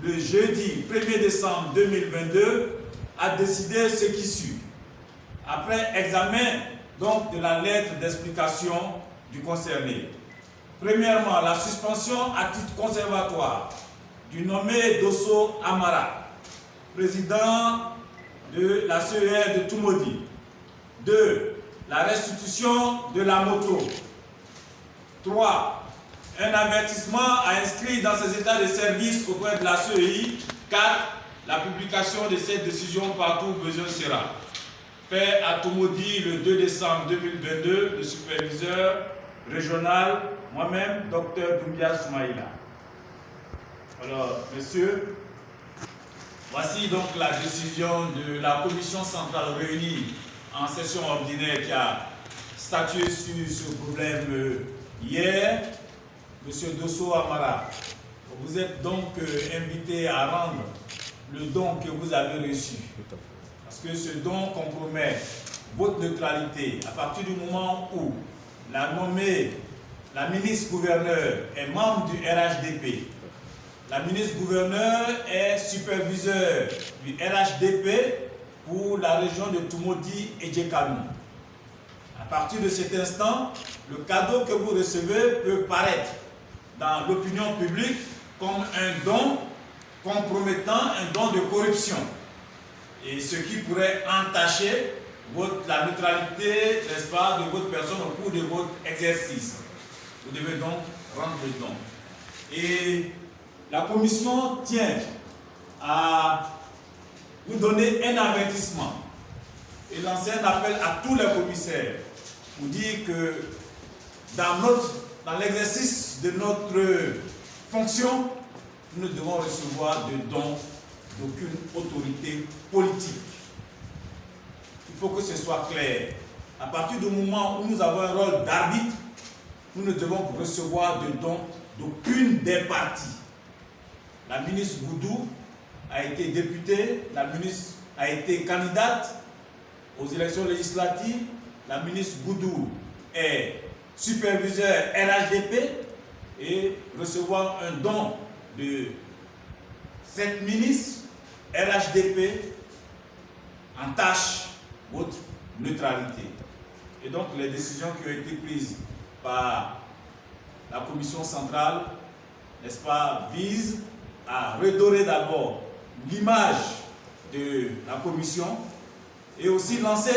le jeudi 1er décembre 2022, a décidé ce qui suit. Après examen donc de la lettre d'explication du concerné. Premièrement, la suspension à titre conservatoire du nommé Dosso Amara, président de la CER de Toumoudi. 2. La restitution de la moto. 3. Un avertissement à inscrire dans ses états de service auprès de la CEI. 4. La publication de cette décision partout où besoin sera. Fait à Toumoudi le 2 décembre 2022, le superviseur régional, moi-même, Dr Doumbia Soumaïla. Alors, messieurs, voici donc la décision de la commission centrale réunie en session ordinaire qui a statué sur ce problème hier. Monsieur Dosso Amara, vous êtes donc invité à rendre le don que vous avez reçu. Parce que ce don compromet votre neutralité à partir du moment où la ministre-gouverneur est membre du RHDP. La ministre-gouverneur est superviseur du RHDP pour la région de Toumoudi et Djekanou. À partir de cet instant, le cadeau que vous recevez peut paraître dans l'opinion publique comme un don compromettant, un don de corruption. Et ce qui pourrait entacher la neutralité, n'est-ce pas, de votre personne au cours de votre exercice. Vous devez donc rendre le don. Et la commission tient à vous donner un avertissement et lancer un appel à tous les commissaires pour dire que dans l'exercice de notre fonction, nous ne devons recevoir de dons d'aucune autorité politique. Il faut que ce soit clair. À partir du moment où nous avons un rôle d'arbitre, nous ne devons recevoir de dons d'aucune des parties. La ministre Goudou a été députée, la ministre a été candidate aux élections législatives. La ministre Goudou est superviseur RHDP et recevoir un don de cette ministre RHDP entache votre neutralité. Et donc les décisions qui ont été prises par la commission centrale, n'est-ce pas, visent à redorer d'abord l'image de la commission et aussi lancer